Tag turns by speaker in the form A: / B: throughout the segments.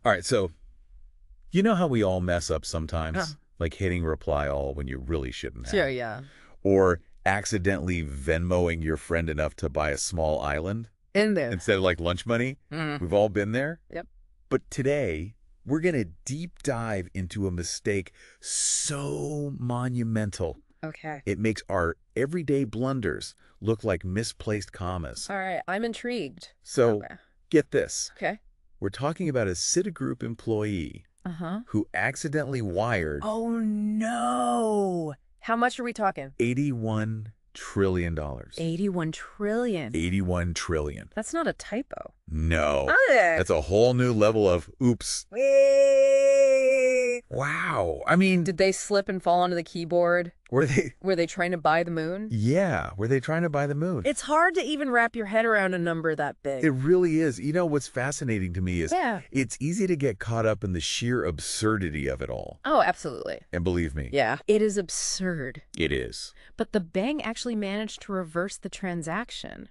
A: All right, so you know how we all mess up sometimes?
B: Huh.
A: Like hitting reply all when you really shouldn't have.
B: Sure, yeah.
A: Or accidentally Venmoing your friend enough to buy a small island
B: In there.
A: instead of like lunch money.
B: Mm.
A: We've all been there.
B: Yep.
A: But today, we're going to deep dive into a mistake so monumental.
B: Okay.
A: It makes our everyday blunders look like misplaced commas.
B: All right. I'm intrigued.
A: So
B: Okay.
A: get this.
B: Okay.
A: We're talking about a Citigroup employee
B: Uh-huh.
A: who accidentally wired
B: Oh, no. How much are we talking?
A: $81 trillion.
B: 81 trillion.
A: 81 trillion.
B: That's not a typo.
A: No.
B: Oh,
A: That's a whole new level of oops.
B: Wait.
A: Wow. I mean,
B: Did they slip and fall onto the keyboard?
A: were they...
B: Were they trying to buy the moon?
A: Yeah. Were they trying to buy the moon?
B: It's hard to even wrap your head around a number that big.
A: It really is. You know, what's fascinating to me is
B: Yeah.
A: it's easy to get caught up in the sheer absurdity of it all.
B: Oh, absolutely.
A: And believe me,
B: Yeah. It is absurd.
A: it is.
B: But the bank actually managed to reverse the transaction.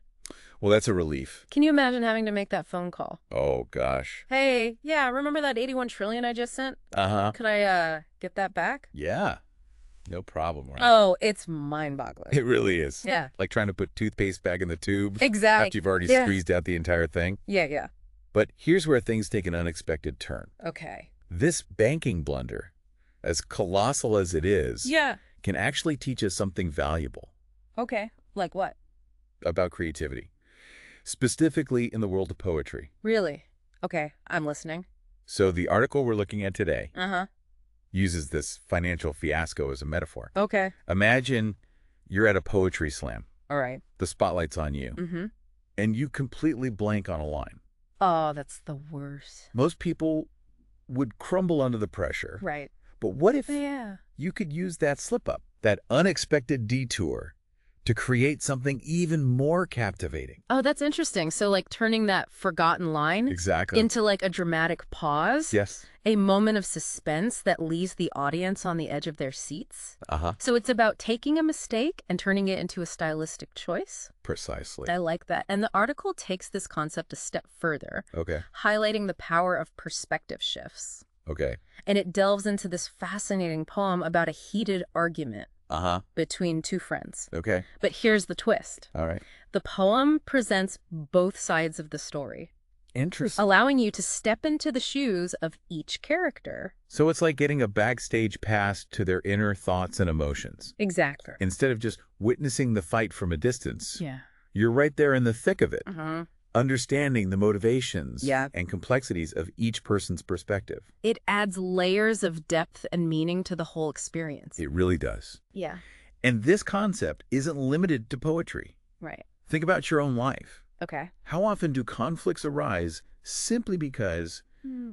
A: Well, that's a relief.
B: Can you imagine having to make that phone call?
A: Oh, gosh.
B: Hey, yeah, remember that 81 trillion I just sent?
A: Uh-huh.
B: Could I get that back?
A: Yeah. No problem, right?
B: Oh, it's mind-boggling.
A: It really is.
B: Yeah.
A: Like trying to put toothpaste back in the tube
B: Exactly.
A: after you've already
B: Yeah.
A: squeezed out the entire thing.
B: Yeah.
A: But here's where things take an unexpected turn.
B: Okay.
A: This banking blunder, as colossal as it is,
B: Yeah.
A: can actually teach us something valuable
B: Okay. Like what?
A: about creativity, specifically in the world of poetry.
B: Really? Okay, I'm listening.
A: So the article we're looking at today
B: Uh-huh.
A: uses this financial fiasco as a metaphor.
B: Okay.
A: Imagine you're at a poetry slam.
B: All right.
A: The spotlight's on you,
B: Mm-hmm.
A: and you completely blank on a line.
B: Oh, that's the worst.
A: Most people would crumble under the pressure.
B: Right.
A: But what if
B: Yeah.
A: you could use that slip-up, that unexpected detour, to create something even more captivating?
B: Oh, that's interesting. So like turning that forgotten line
A: Exactly.
B: into like a dramatic pause.
A: Yes.
B: A moment of suspense that leaves the audience on the edge of their seats.
A: Uh-huh.
B: So it's about taking a mistake and turning it into a stylistic choice.
A: Precisely.
B: I like that. And the article takes this concept a step further,
A: Okay.
B: highlighting the power of perspective shifts.
A: Okay.
B: And it delves into this fascinating poem about a heated argument
A: Uh-huh.
B: between two friends.
A: Okay.
B: But here's the twist.
A: All right.
B: The poem presents both sides of the story,
A: Interesting.
B: allowing you to step into the shoes of each character.
A: So it's like getting a backstage pass to their inner thoughts and emotions.
B: Exactly.
A: Instead of just witnessing the fight from a distance,
B: Yeah.
A: you're right there in the thick of it,
B: Uh-huh.
A: understanding the motivations
B: Yeah.
A: and complexities of each person's perspective.
B: It adds layers of depth and meaning to the whole experience.
A: It really does.
B: Yeah.
A: And this concept isn't limited to poetry.
B: Right.
A: Think about your own life.
B: Okay.
A: How often do conflicts arise simply because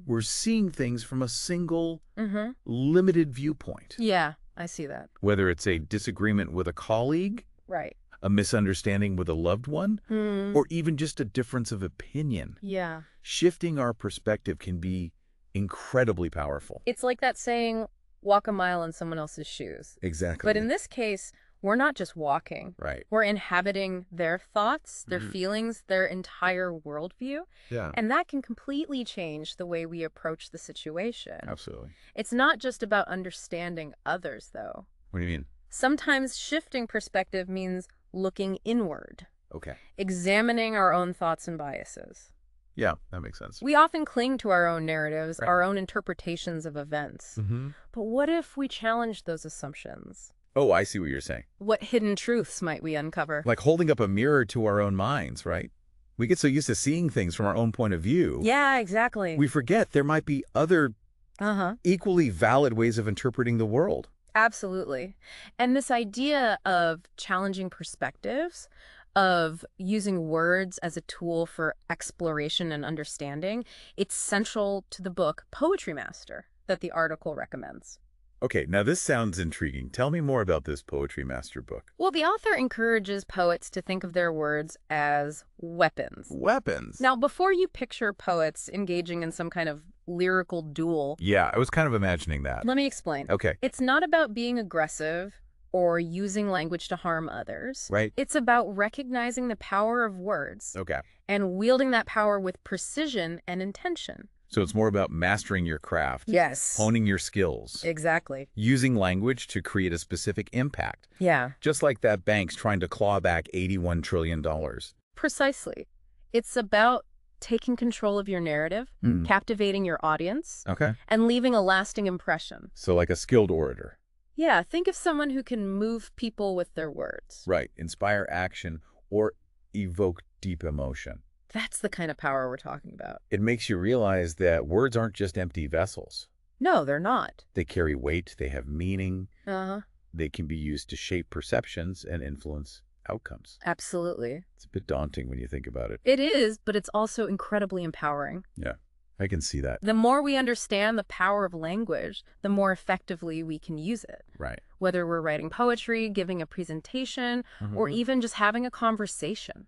A: we're seeing things from a single,
B: Mm-hmm.
A: limited viewpoint?
B: Yeah, I see that.
A: Whether it's a disagreement with a colleague,
B: Right.
A: a misunderstanding with a loved one,
B: Hmm.
A: or even just a difference of opinion.
B: Yeah.
A: Shifting our perspective can be incredibly powerful.
B: It's like that saying, walk a mile in someone else's shoes.
A: Exactly.
B: But in this case, we're not just walking.
A: Right.
B: We're inhabiting their thoughts, their
A: Mhm.
B: feelings, their entire worldview.
A: Yeah.
B: And that can completely change the way we approach the situation.
A: Absolutely.
B: It's not just about understanding others, though.
A: What do you mean?
B: Sometimes shifting perspective means looking inward,
A: Okay.
B: examining our own thoughts and biases.
A: Yeah, that makes sense.
B: We often cling to our own narratives,
A: Right.
B: our own interpretations of events.
A: Mm-hmm.
B: But what if we challenge those assumptions?
A: Oh, I see what you're saying.
B: What hidden truths might we uncover?
A: Like holding up a mirror to our own minds, right? We get so used to seeing things from our own point of view.
B: Yeah, exactly.
A: We forget there might be other
B: Uh-huh.
A: equally valid ways of interpreting the world.
B: Absolutely. And this idea of challenging perspectives, of using words as a tool for exploration and understanding, it's central to the book Poetry Master that the article recommends.
A: Okay, now this sounds intriguing. Tell me more about this Poetry Master book.
B: Well, the author encourages poets to think of their words as weapons.
A: Weapons.
B: Now, before you picture poets engaging in some kind of lyrical duel,
A: Yeah, I was kind of imagining that.
B: let me explain.
A: Okay.
B: It's not about being aggressive or using language to harm others.
A: Right.
B: It's about recognizing the power of words
A: Okay.
B: and wielding that power with precision and intention.
A: So it's more about mastering your craft,
B: Yes.
A: honing your skills,
B: Exactly.
A: using language to create a specific impact,
B: Yeah.
A: just like that bank's trying to claw back $81 trillion.
B: Precisely. It's about taking control of your narrative, captivating your audience,
A: Okay.
B: and leaving a lasting impression.
A: So like a skilled orator.
B: Yeah, think of someone who can move people with their words.
A: Right. Inspire action or evoke deep emotion.
B: That's the kind of power we're talking about.
A: It makes you realize that words aren't just empty vessels.
B: No, they're not.
A: They carry weight, they have meaning,
B: Uh-huh.
A: they can be used to shape perceptions and influence outcomes.
B: Absolutely.
A: It's a bit daunting when you think about it.
B: It is, but it's also incredibly empowering.
A: Yeah, I can see that.
B: The more we understand the power of language, the more effectively we can use it.
A: Right.
B: Whether we're writing poetry, giving a presentation, or even just having a conversation.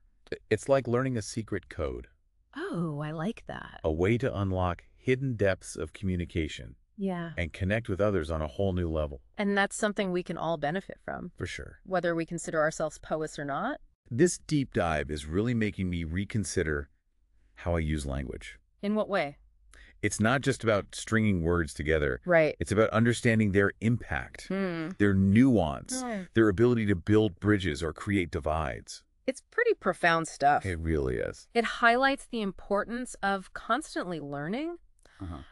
A: It's like learning a secret code,
B: Oh, I like that.
A: a way to unlock hidden depths of communication
B: Yeah.
A: and connect with others on a whole new level.
B: And that's something we can all benefit from,
A: For sure.
B: whether we consider ourselves poets or not.
A: This deep dive is really making me reconsider how I use language.
B: In what way?
A: It's not just about stringing words together.
B: Right.
A: It's about understanding their impact,
B: Hmm.
A: their nuance,
B: Hmm.
A: their ability to build bridges or create divides.
B: It's pretty profound stuff.
A: It really is.
B: It highlights the importance of constantly learning,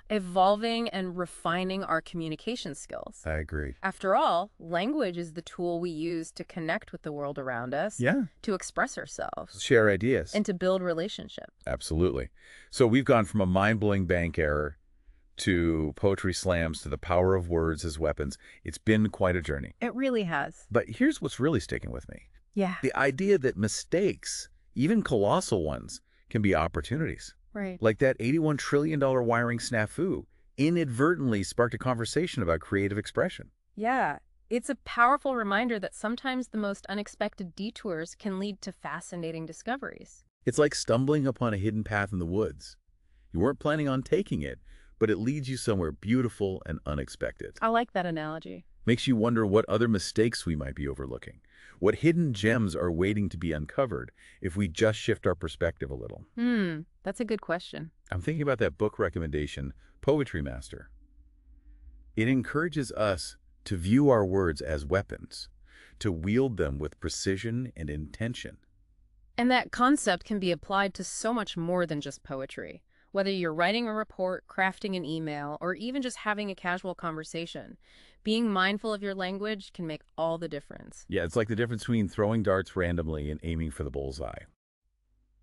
B: evolving, and refining our communication skills.
A: I agree.
B: After all, language is the tool we use to connect with the world around us,
A: Yeah.
B: to express ourselves,
A: Share ideas.
B: and to build relationships.
A: Absolutely. So we've gone from a mind-blowing bank error to poetry slams to the power of words as weapons. It's been quite a journey.
B: It really has.
A: But here's what's really sticking with me.
B: Yeah.
A: The idea that mistakes, even colossal ones, can be opportunities.
B: Right.
A: Like that $81 trillion wiring snafu inadvertently sparked a conversation about creative expression.
B: Yeah. It's a powerful reminder that sometimes the most unexpected detours can lead to fascinating discoveries.
A: It's like stumbling upon a hidden path in the woods. You weren't planning on taking it, but it leads you somewhere beautiful and unexpected.
B: I like that analogy.
A: Makes you wonder what other mistakes we might be overlooking. What hidden gems are waiting to be uncovered if we just shift our perspective a little.
B: That's a good question.
A: I'm thinking about that book recommendation, Poetry Master. It encourages us to view our words as weapons, to wield them with precision and intention.
B: And that concept can be applied to so much more than just poetry. Whether you're writing a report, crafting an email, or even just having a casual conversation, being mindful of your language can make all the difference.
A: Yeah, it's like the difference between throwing darts randomly and aiming for the bullseye.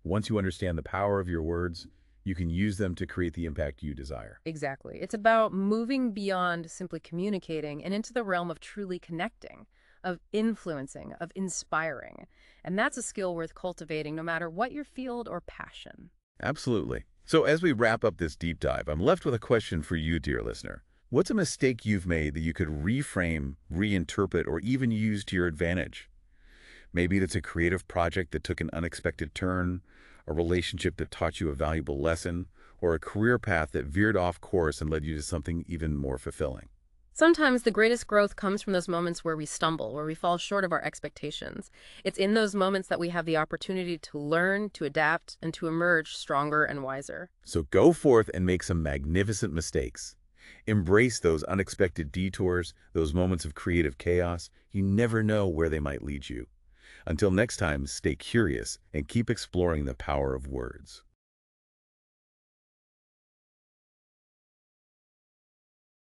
A: Once you understand the power of your words, you can use them to create the impact you desire.
B: Exactly. It's about moving beyond simply communicating and into the realm of truly connecting, of influencing, of inspiring. And that's a skill worth cultivating no matter what your field or passion.
A: Absolutely. So as we wrap up this deep dive, I'm left with a question for you, dear listener. What's a mistake you've made that you could reframe, reinterpret, or even use to your advantage? Maybe it's a creative project that took an unexpected turn, a relationship that taught you a valuable lesson, or a career path that veered off course and led you to something even more fulfilling.
B: Sometimes the greatest growth comes from those moments where we stumble, where we fall short of our expectations. It's in those moments that we have the opportunity to learn, to adapt, and to emerge stronger and wiser.
A: So go forth and make some magnificent mistakes. Embrace those unexpected detours, those moments of creative chaos. You never know where they might lead you. Until next time, stay curious and keep exploring the power of words.